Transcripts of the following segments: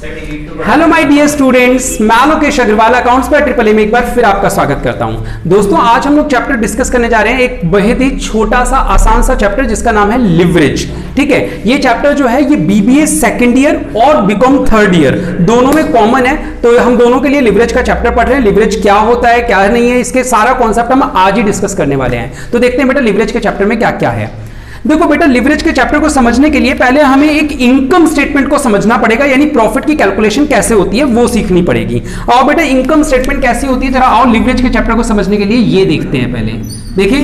Hello my dear students, मैं Lokesh Agarwal accounts पर triple A में एक बार फिर आपका स्वागत करता हूं। दोस्तों, आज हम लोग चैप्टर डिस्कस करने जा रहे हैं, एक बेहद ही छोटा सा आसान सा चैप्टर जिसका नाम है लिवरेज। ठीक है, ये चैप्टर जो है ये बीबीए सेकंड ईयर और बीकॉम थर्ड ईयर दोनों में कॉमन है, तो हम दोनों के लिए लिवरेज का चैप्टर पढ़ रहे हैं। लिवरेज क्या होता है क्या नहीं है, इसके सारा कॉन्सेप्ट हम आज ही डिस्कस करने वाले हैं। तो देखते हैं बेटा लिवरेज के चैप्टर में क्या क्या है। देखो बेटा, लिवरेज के चैप्टर को समझने के लिए पहले हमें एक इनकम स्टेटमेंट को समझना पड़ेगा, यानी प्रॉफिट की कैलकुलेशन कैसे होती है वो सीखनी पड़ेगी। और बेटा इनकम स्टेटमेंट कैसी होती है, जरा आओ लिवरेज के चैप्टर को समझने के लिए ये देखते हैं। पहले देखिए,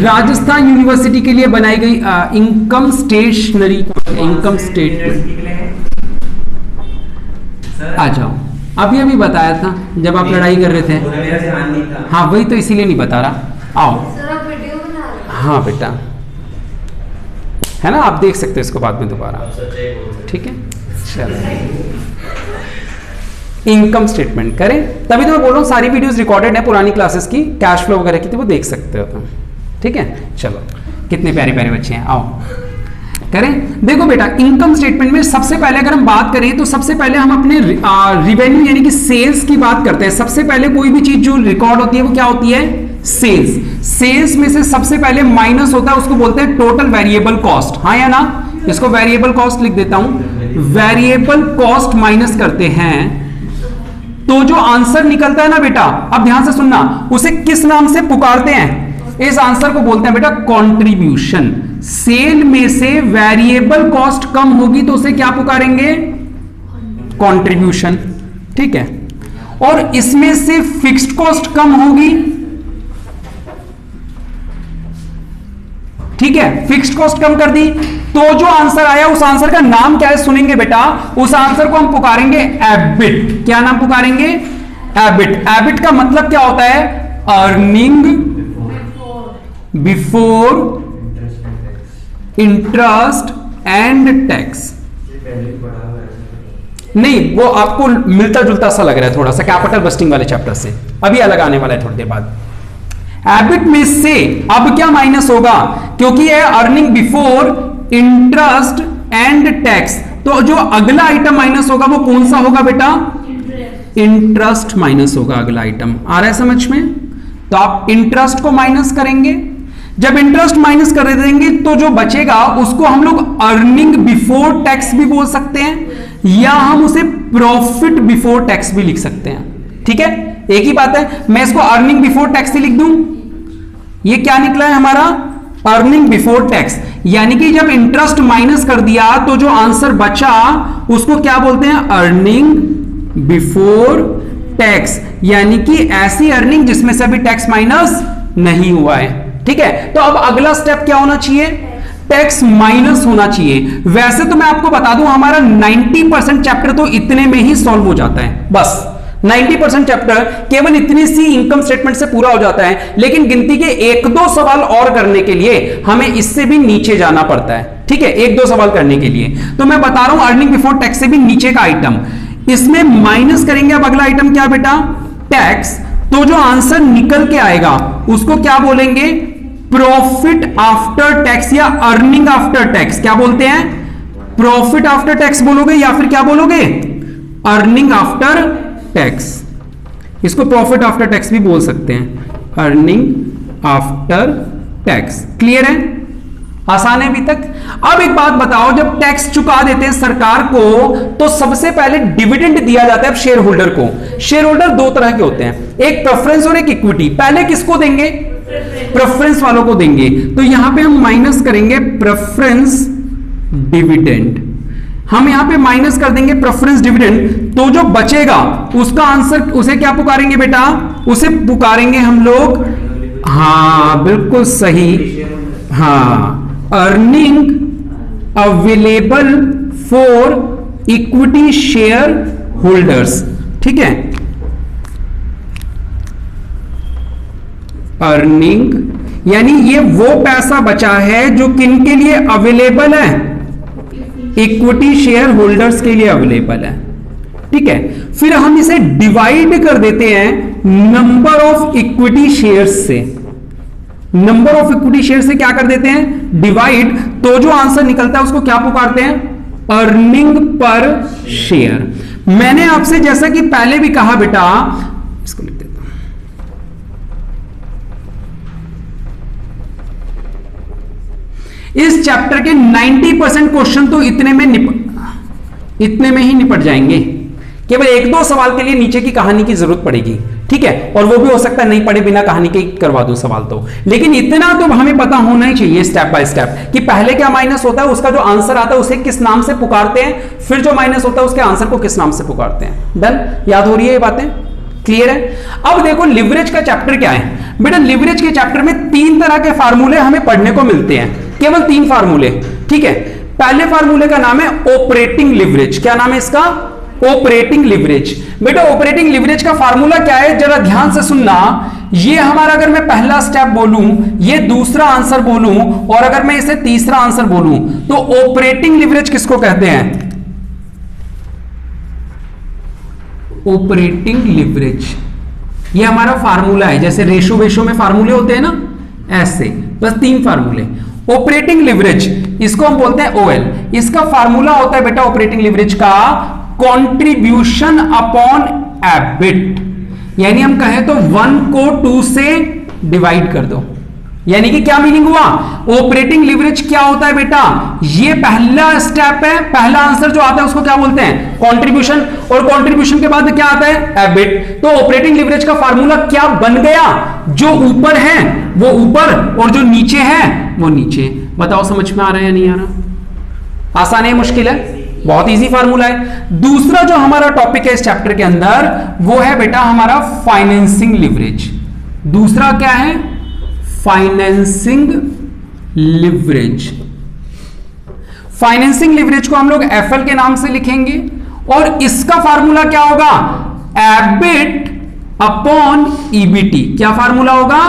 राजस्थान यूनिवर्सिटी के लिए बनाई गई इनकम स्टेशनरी, इनकम स्टेटमेंट। आ जाओ, अभी अभी बताया था जब आप लड़ाई कर रहे थे। हाँ वही तो, इसीलिए नहीं बता रहा। आओ, हाँ बेटा, है ना, आप देख सकते हो इसको बाद में दोबारा। ठीक है, चलो इनकम स्टेटमेंट करें, तभी तो मैं बोल रहा हूँ सारी वीडियोस रिकॉर्डेड है पुरानी क्लासेस की, कैश फ्लो वगैरह की, तो वो देख सकते हो तुम। ठीक है, चलो कितने प्यारे प्यारे बच्चे हैं, आओ करें। देखो बेटा, इनकम स्टेटमेंट में सबसे पहले अगर हम बात करें तो सबसे पहले हम अपने रिवेन्यू यानी कि सेल्स की बात करते हैं। सबसे पहले कोई भी चीज जो रिकॉर्ड होती है वो क्या होती है, सेल्स। सेल्स में से सबसे पहले माइनस होता है, उसको बोलते हैं टोटल वेरिएबल कॉस्ट। हाँ या ना, इसको वेरिएबल कॉस्ट लिख देता हूं। वेरिएबल कॉस्ट माइनस करते हैं तो जो आंसर निकलता है ना बेटा, अब ध्यान से सुनना, उसे किस नाम से पुकारते हैं? इस आंसर को बोलते हैं बेटा कंट्रीब्यूशन। सेल में से वेरिएबल कॉस्ट कम होगी तो उसे क्या पुकारेंगे? कंट्रीब्यूशन। ठीक है, और इसमें से फिक्स्ड कॉस्ट कम होगी। ठीक है, फिक्स्ड कॉस्ट कम कर दी तो जो आंसर आया उस आंसर का नाम क्या है सुनेंगे बेटा, उस आंसर को हम पुकारेंगे एबिट। क्या नाम पुकारेंगे? एबिट। एबिट का मतलब क्या होता है? Earning before interest and tax. नहीं, वो आपको मिलता जुलता सा लग रहा है थोड़ा सा कैपिटल बस्टिंग वाले चैप्टर से, अभी अलग आने वाला है थोड़ी देर बाद। एबिट में से अब क्या माइनस होगा, क्योंकि ये earning before interest and tax, तो जो अगला आइटम माइनस होगा वो कौन सा होगा बेटा? इंटरेस्ट माइनस होगा अगला आइटम। आ रहा है समझ में? तो आप इंटरेस्ट को माइनस करेंगे। जब इंटरेस्ट माइनस कर देंगे तो जो बचेगा उसको हम लोग अर्निंग बिफोर टैक्स भी बोल सकते हैं, या हम उसे प्रॉफिट बिफोर टैक्स भी लिख सकते हैं। ठीक है, एक ही बात है। मैं इसको अर्निंग बिफोर टैक्स ही लिख दूं। ये क्या निकला है हमारा? Earning before tax. यानी कि जब इंटरेस्ट माइनस कर दिया तो जो आंसर बचा उसको क्या बोलते हैं? अर्निंग बिफोर टैक्स, यानी कि ऐसी अर्निंग जिसमें से अभी टैक्स माइनस नहीं हुआ है। ठीक है, तो अब अगला स्टेप क्या होना चाहिए? टैक्स माइनस होना चाहिए। वैसे तो मैं आपको बता दूं हमारा 90% चैप्टर तो इतने में ही सॉल्व हो जाता है, बस 90% चैप्टर केवल इतनी सी इनकम स्टेटमेंट से पूरा हो जाता है। लेकिन गिनती के एक दो सवाल और करने के लिए हमें इससे भी नीचे जाना पड़ता है। ठीक है, एक दो सवाल करने के लिए तो मैं बता रहा हूं अर्निंग बिफोर टैक्स से भी नीचे का आइटम, इसमें माइनस करेंगे। अब अगला आइटम क्या बेटा? टैक्स। तो जो आंसर निकल के आएगा उसको क्या बोलेंगे? प्रॉफिट आफ्टर टैक्स या अर्निंग आफ्टर टैक्स। क्या बोलते हैं? प्रॉफिट आफ्टर टैक्स बोलोगे या फिर क्या बोलोगे? Earning after tax. इसको प्रॉफिट आफ्टर टैक्स भी बोल सकते हैं, अर्निंग आफ्टर टैक्स। क्लियर है? आसान है अभी तक? अब एक बात बताओ, जब टैक्स चुका देते हैं सरकार को तो सबसे पहले डिविडेंड दिया जाता है शेयर होल्डर को। शेयर होल्डर दो तरह के होते हैं, एक प्रेफरेंस और एक इक्विटी। पहले किसको देंगे? प्रेफरेंस वालों को देंगे। तो यहां पे हम माइनस करेंगे प्रेफरेंस डिविडेंड। हम यहां पे माइनस कर देंगे प्रेफरेंस डिविडेंड, तो जो बचेगा उसका आंसर उसे क्या पुकारेंगे बेटा? उसे पुकारेंगे हम लोग, हाँ बिल्कुल सही, हाँ, earning available for equity share holders. ठीक है, अर्निंग यानी ये वो पैसा बचा है जो किन के लिए अवेलेबल है? इक्विटी शेयर होल्डर्स के लिए अवेलेबल है। ठीक है, फिर हम इसे डिवाइड कर देते हैं नंबर ऑफ इक्विटी शेयर्स से। नंबर ऑफ इक्विटी शेयर से क्या कर देते हैं? डिवाइड। तो जो आंसर निकलता है उसको क्या पुकारते हैं? Earning per share. मैंने आपसे जैसा कि पहले भी कहा बेटा, इसको लिख देता हूं, इस चैप्टर के 90% क्वेश्चन तो इतने में ही निपट जाएंगे। केवल एक दो सवाल के लिए नीचे की कहानी की जरूरत पड़ेगी, ठीक है, और वो भी हो सकता है नहीं पढ़े बिना कहानी के करवा दूं सवाल तो, लेकिन इतना तो हमें पता होना ही चाहिए स्टेप बाय स्टेप कि पहले क्या माइनस होता है, उसका जो आंसर आता है उसे किस नाम से पुकारते हैं, फिर जो माइनस होता है उसके आंसर को किस नाम से पुकारते हैं। डन, याद हो रही है ये बातें, क्लियर है। अब देखो लिवरेज का चैप्टर क्या है बेटा, लिवरेज के चैप्टर में 3 तरह के फार्मूले हमें पढ़ने को मिलते हैं, केवल 3 फार्मूले, ठीक है। पहले फार्मूले का नाम है ऑपरेटिंग लिवरेज। क्या नाम है इसका? Operating leverage. बेटा ऑपरेटिंग लिवरेज का फार्मूला क्या है, जरा ध्यान से सुनना। ये हमारा, अगर मैं पहला स्टेप बोलूं, ये दूसरा आंसर बोलूं, और अगर मैं इसे तीसरा आंसर बोलूं, तो ऑपरेटिंग लिवरेज किसको कहते हैं? ऑपरेटिंग लिवरेज, ये हमारा फार्मूला है। जैसे रेशो वेशो में फार्मूले होते हैं ना, ऐसे बस 3 फार्मूले। ऑपरेटिंग लिवरेज, इसको हम बोलते हैं ओएल। इसका फार्मूला होता है बेटा ऑपरेटिंग लिवरेज का कंट्रीब्यूशन अपॉन एबिट, यानी हम कहें तो 1 को 2 से डिवाइड कर दो। यानी कि क्या मीनिंग हुआ, ऑपरेटिंग लिवरेज क्या होता है बेटा, ये पहला स्टेप है, पहला आंसर जो आता है उसको क्या बोलते हैं? कंट्रीब्यूशन, और कंट्रीब्यूशन के बाद क्या आता है? एबिट। तो ऑपरेटिंग लिवरेज का फार्मूला क्या बन गया, जो ऊपर है वो ऊपर और जो नीचे है वो नीचे। बताओ समझ में आ रहा है या नहीं आ रहा? आसान है, मुश्किल है? बहुत इजी फार्मूला है। दूसरा जो हमारा टॉपिक है इस चैप्टर के अंदर वो है बेटा हमारा फाइनेंसिंग लिवरेज। दूसरा क्या है? Financing leverage. फाइनेंसिंग लिवरेज को हम लोग एफएल के नाम से लिखेंगे, और इसका फार्मूला क्या होगा? EBIT upon EBT. क्या फार्मूला होगा?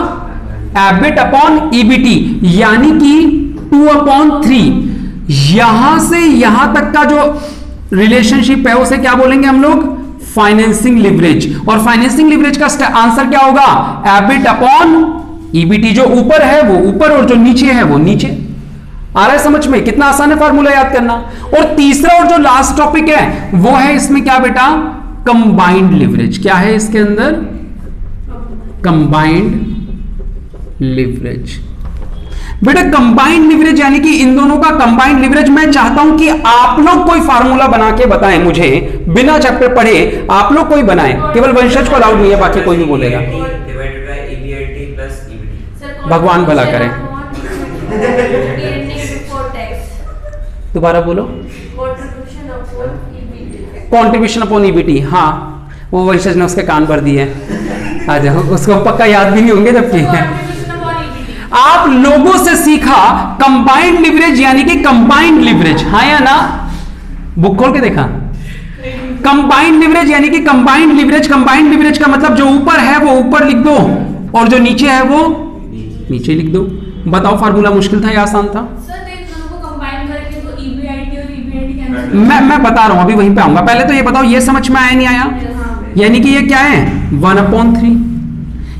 एबिट अपॉन ईबीटी, यानी कि 2/3। यहां से यहां तक का जो रिलेशनशिप है उसे क्या बोलेंगे हम लोग? Financing leverage. और फाइनेंसिंग लिवरेज का आंसर क्या होगा? EBIT upon EBT. जो ऊपर है वो ऊपर और जो नीचे है वो नीचे। आ रहा है समझ में? कितना आसान है फार्मूला याद करना। और तीसरा और जो लास्ट टॉपिक है वो है इसमें क्या बेटा? Combined leverage. क्या है इसके अंदर? Combined leverage. बेटा कंबाइंड लिवरेज यानी कि इन दोनों का कंबाइंड लिवरेज। मैं चाहता हूं कि आप लोग कोई फार्मूला बना के बताएं मुझे, बिना चैप्टर पढ़े आप लोग कोई बनाएं। केवल वंशज को अलाउड नहीं है, बाकी कोई नहीं बोलेगा। भगवान भला करे। दोबारा बोलो। Contribution upon EBT. हाँ, वो वंशज ने उसके कान भर दिए। आ जाओ, उसको पक्का याद भी नहीं होंगे जबकि आप लोगों से सीखा कंबाइंड लिवरेज यानी कि कंबाइंड लिवरेज। हाँ या ना? बुक खोल के देखा। कंबाइंड लिवरेज यानी कि कंबाइंड लिवरेज। कंबाइंड लिवरेज का मतलब जो ऊपर है वो ऊपर लिख दो और जो नीचे है वो नीचे लिख दो। बताओ फार्मूला मुश्किल था या आसान था? मैं बता रहा हूं, अभी वहीं पे आऊंगा। पहले तो ये बताओ ये समझ में आया नहीं आया? यानी कि ये क्या है? 1/3।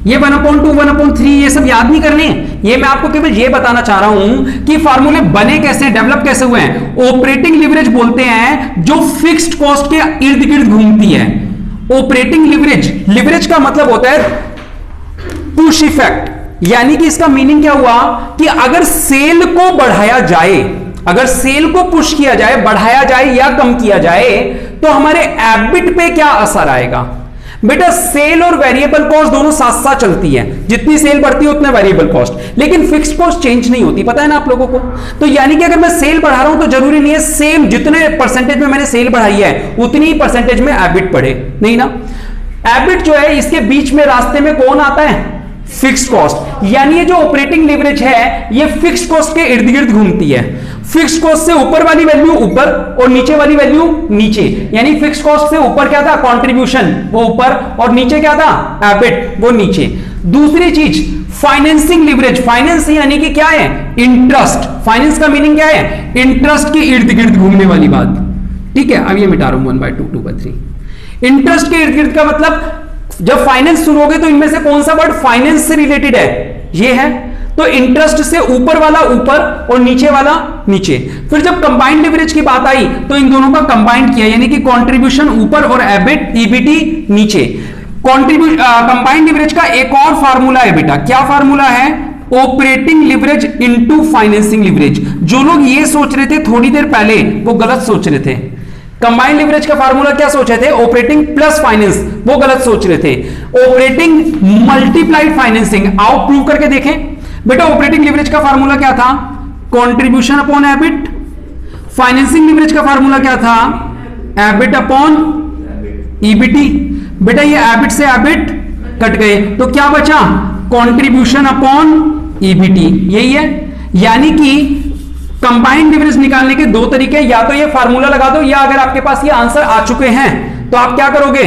ये 1/2, 1/3 ये सब याद नहीं करने। ये मैं आपको केवल ये बताना चाह रहा हूं कि फार्मूले बने कैसे, डेवलप कैसे हुए हैं। ऑपरेटिंग लिवरेज बोलते हैं जो फिक्स्ड कॉस्ट के इर्द गिर्द घूमती है। ऑपरेटिंग लिवरेज, लिवरेज का मतलब होता है पुश इफेक्ट। यानी कि इसका मीनिंग क्या हुआ कि अगर सेल को बढ़ाया जाए, अगर सेल को पुश किया जाए, बढ़ाया जाए या कम किया जाए, तो हमारे एबिट पे क्या असर आएगा? बेटा सेल और वेरिएबल कॉस्ट दोनों साथ साथ चलती है। जितनी सेल बढ़ती है उतना वेरिएबल कॉस्ट, लेकिन फिक्स्ड कॉस्ट चेंज नहीं होती। पता है ना आप लोगों को? तो यानी कि अगर मैं सेल बढ़ा रहा हूं तो जरूरी नहीं है सेम जितने परसेंटेज में मैंने सेल बढ़ाई है उतनी ही परसेंटेज में एबिट बढ़े, नहीं ना। एबिट जो है इसके बीच में रास्ते में कौन आता है? Fixed cost. यानी ये जो ऑपरेटिंग लिवरेज है ये फिक्स्ड कॉस्ट के इर्द गिर्द घूमती है। फिक्स्ड कॉस्ट से ऊपर वाली वैल्यू ऊपर और नीचे वाली वैल्यू नीचे। यानी फिक्स्ड कॉस्ट से ऊपर क्या था? कंट्रीब्यूशन, वो ऊपर, और नीचे क्या था? एबिट, वो नीचे। दूसरी चीज फाइनेंसिंग लिवरेज। फाइनेंस यानी कि क्या है? इंटरेस्ट। फाइनेंस का मीनिंग क्या है? इंटरेस्ट के इर्द गिर्द घूमने वाली बात। ठीक है, अब ये मिटा रहा हूं 1/2, 2/3। इंटरेस्ट के इर्द गिर्द का मतलब जब फाइनेंस सुनोगे तो इनमें से कौन सा वर्ड फाइनेंस से रिलेटेड है? ये है। तो इंटरेस्ट से ऊपर वाला ऊपर और नीचे वाला नीचे। फिर जब कंबाइंड लिवरेज की बात आई तो इन दोनों का कंबाइंड किया, यानी कि कंट्रीब्यूशन ऊपर और एबिट ईबीटी नीचे। कंबाइंड लिवरेज का एक और फार्मूला है बेटा, क्या फार्मूला है? Operating leverage into financing leverage. जो लोग ये सोच रहे थे थोड़ी देर पहले वो गलत सोच रहे थे। कंबाइंड लिवरेज का फार्मूला क्या सोच रहे थे? ऑपरेटिंग प्लस फाइनेंस, वो गलत सोच रहे थे। ऑपरेटिंग मल्टीप्लाइड फाइनेंसिंग, आओ प्रूव करके देखें। बेटा ऑपरेटिंग लिवरेज का फार्मूला क्या था? Contribution upon EBIT. Financing leverage का फार्मूला क्या था? EBIT upon EBT. बेटा ये एबिट से एबिट कट गए तो क्या बचा? कंट्रीब्यूशन अपॉन ईबीटी, यही है। यानी कि कंबाइंड लिवरेज निकालने के दो तरीके, या तो ये फार्मूला लगा दो, या अगर आपके पास ये आंसर आ चुके हैं तो आप क्या करोगे?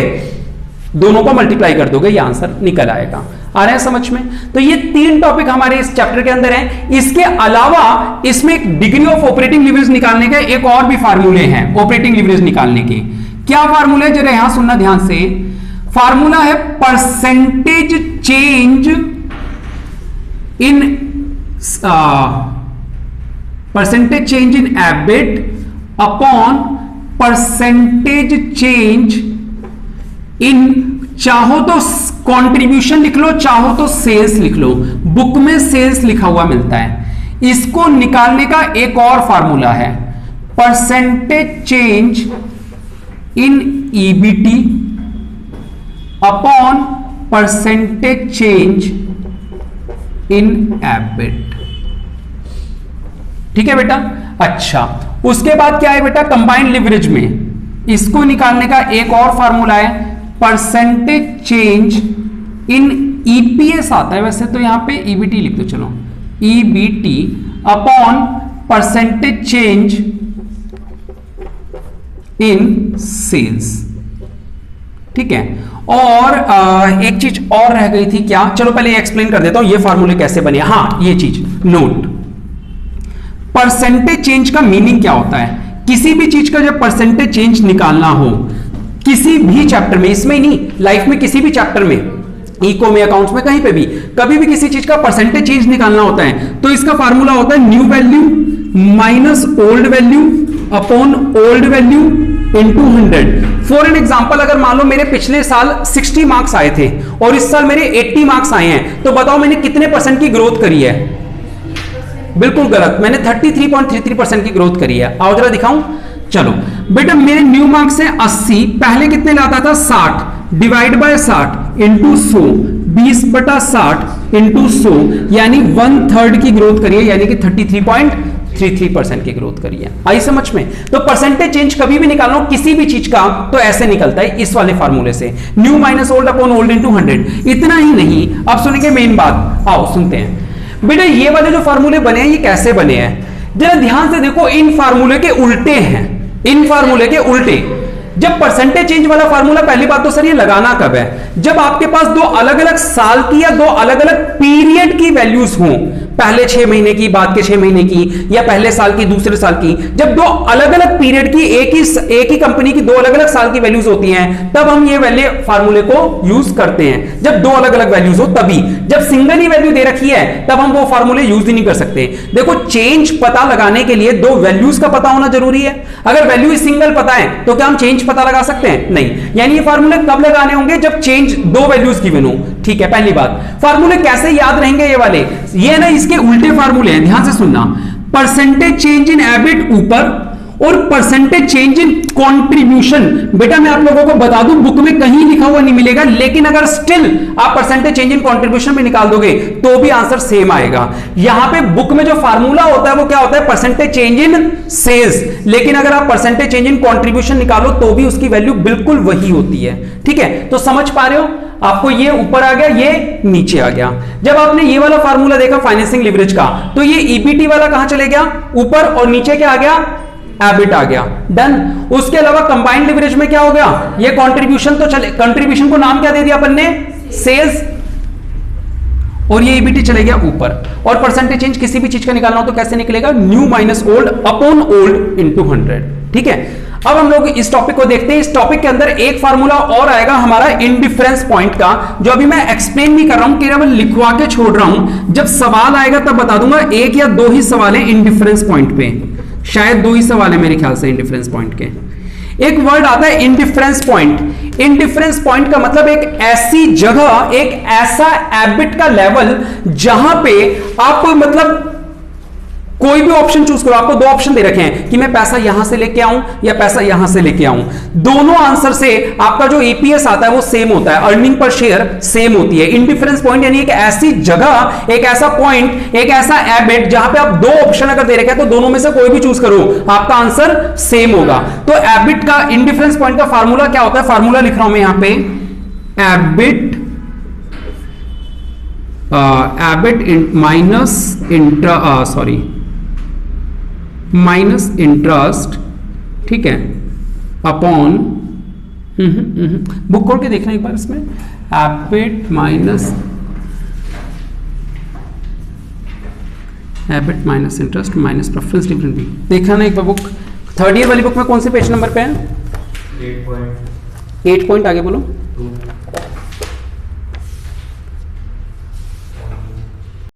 दोनों को मल्टीप्लाई कर दोगे, ये आंसर निकल आएगा। आ रहे हैं समझ में? तो ये तीन टॉपिक हमारे इस चैप्टर के अंदर हैं। इसके अलावा इसमें एक डिग्री ऑफ ऑपरेटिंग लिवरेज निकालने के एक और भी फार्मूले हैं ऑपरेटिंग लिवरेज निकालने के। क्या फार्मूला है? जरा यहां सुनना ध्यान से। फार्मूला है percentage change in percentage change in EBIT upon percentage change in, चाहो तो कंट्रीब्यूशन लिख लो, चाहो तो सेल्स लिख लो, बुक में सेल्स लिखा हुआ मिलता है। इसको निकालने का एक और फार्मूला है percentage change in EBT upon percentage change in EBIT. ठीक है बेटा? अच्छा, उसके बाद क्या है बेटा? कंबाइंड लिवरेज में इसको निकालने का एक और फार्मूला है परसेंटेज चेंज इन ईपीएस आता है, वैसे तो यहां पे ईबीटी लिख दो, चलो EBT upon percentage change in sales. ठीक है? और एक चीज और रह गई थी, क्या? चलो पहले एक्सप्लेन कर देता हूं ये फार्मूले कैसे बने। हाँ, ये चीज नोट, परसेंटेज चेंज का मीनिंग क्या होता है? किसी भी चीज का जब परसेंटेज चेंज निकालना हो किसी भी चैप्टर में, इसमें ही नहीं, लाइफ में किसी भी चैप्टर में, इको में, अकाउंट्स में, कहीं पे भी, कभी भी किसी चीज का परसेंटेज चेंज निकालना होता है तो इसका फार्मूला होता है new value minus old value upon old value into 100। For an example, अगर मान लो मेरे पिछले साल 60 मार्क्स आए थे और इस साल मेरे 80 मार्क्स आए हैं, तो बताओ मैंने कितने परसेंट की ग्रोथ करी है? बिल्कुल गलत, मैंने 33.33% की ग्रोथ करी है। आओ जरा दिखाऊं। चलो बेटा, मेरे न्यू मार्क्स है 80, पहले कितने लाता था? 60 डिवाइड बाय 60 इंटू 100, 20/60 इंटू 100, यानी 1/3 की ग्रोथ करी है, यानी कि 33.33% की ग्रोथ करी है। आई समझ में? तो परसेंटेज चेंज कभी भी निकालना हो किसी भी चीज का तो ऐसे निकलता है, इस वाले फार्मूले से, new minus old upon old into 100। इतना ही नहीं, अब सुनेंगे मेन बात, आओ सुनते हैं। बेटा ये वाले जो फार्मूले बने हैं ये कैसे बने हैं? जरा ध्यान से देखो, इन फार्मूले के उल्टे हैं, इन फार्मूले के उल्टे। जब परसेंटेज चेंज वाला फार्मूला, पहली बात तो सर ये लगाना कब है? जब आपके पास दो अलग अलग साल की या दो अलग अलग पीरियड की वैल्यूज हों, पहले 6 महीने की, बाद के 6 महीने की, या पहले साल की, दूसरे साल की। जब दो अलग अलग पीरियड की एक ही कंपनी की दो अलग अलग साल की वैल्यूज होती हैं, तब हम ये वाले फार्मूले को यूज करते हैं। जब दो अलग अलग वैल्यूज हो तभी, जब सिंगल ही वैल्यू दे रखी है तब हम वो फार्मूले यूज ही नहीं कर सकते। देखो, चेंज पता लगाने के लिए दो वैल्यूज का पता होना जरूरी है। अगर वैल्यू सिंगल पता है तो क्या हम चेंज पता लगा सकते हैं? नहीं। यानी ये फार्मूले कब लगाने होंगे? जब चेंज दो वैल्यूज गिवन हो। ठीक है, पहली बात। फार्मूले कैसे याद रहेंगे ये वाले? ये ना इसके उल्टे फार्मूले हैं, ध्यान से सुनना। परसेंटेज चेंज इन एबिट ऊपर और परसेंटेज चेंज इन कंट्रीब्यूशन, बेटा मैं आप लोगों को बता दूं बुक में कहीं लिखा हुआ नहीं मिलेगा, लेकिन अगर स्टिल आप परसेंटेज चेंज इन कंट्रीब्यूशन में निकाल दोगे तो भी आंसर सेम आएगा। यहां पे बुक में जो फार्मूला होता है वो क्या होता है? परसेंटेज चेंज इन सेल्स, लेकिन अगर आप परसेंटेज चेंज इन कंट्रीब्यूशन निकालो तो भी उसकी वैल्यू बिल्कुल वही होती है। ठीक है, तो समझ पा रहे हो? आपको ये ऊपर आ गया, ये नीचे आ गया। जब आपने ये वाला फार्मूला देखा फाइनेंसिंग लिवरेज का, तो ये ईबीटी वाला कहां चले गया? ऊपर, और नीचे क्या आ गया? एबिट आ गया। डन। उसके अलावा कंबाइंड लिवरेज में क्या हो गया? ये कंट्रीब्यूशन तो चले, कंट्रीब्यूशन को नाम क्या दे दिया अपन ने? सेल्स, और ये ईबीटी चले गया ऊपर। और परसेंटेज चेंज किसी भी चीज का निकालना हो तो कैसे निकलेगा? New minus old upon old into 100। ठीक है, अब हम लोग इस टॉपिक को देखते हैं। इस टॉपिक के अंदर एक फार्मूला और आएगा हमारा इंडिफरेंस पॉइंट का, जो अभी मैं एक्सप्लेन नहीं कर रहा हूं, केवल लिखवा के छोड़ रहा हूं। जब सवाल आएगा तब बता दूंगा। एक या दो ही सवाल है इंडिफरेंस पॉइंट पे, शायद दो ही सवाल है मेरे ख्याल से इंडिफरेंस पॉइंट के। एक वर्ड आता है इंडिफरेंस पॉइंट। इंडिफरेंस पॉइंट का मतलब एक ऐसी जगह, एक ऐसा एबिट का लेवल जहां पे आप मतलब कोई भी ऑप्शन चूज करो। आपको दो ऑप्शन दे रखे हैं कि मैं पैसा यहां से लेके आऊं या पैसा यहां से लेके आऊं। दोनों आंसर से आपका जो ईपीएस आता है वो सेम होता है, अर्निंग पर शेयर सेम होती है। इंडिफरेंस पॉइंट यानी एक ऐसी जगह, एक ऐसा पॉइंट, एक ऐसा एबिट जहां पे आप दो ऑप्शन अगर दे रखे हैं तो दोनों में से कोई भी चूज करो, आपका आंसर सेम होगा। तो एबिट का, इंडिफरेंस पॉइंट का फार्मूला क्या होता है? फार्मूला लिख रहा हूं मैं यहां पे, एबिट माइनस इंटरेस्ट, ठीक है, अपॉन, बुक खोल के देखना एक बार इसमें, EBIT minus interest minus preference dividend भी देखना ना एक बार। बुक थर्ड ईयर वाली बुक में कौन से पेज नंबर पे है? 8 पॉइंट आगे बोलो।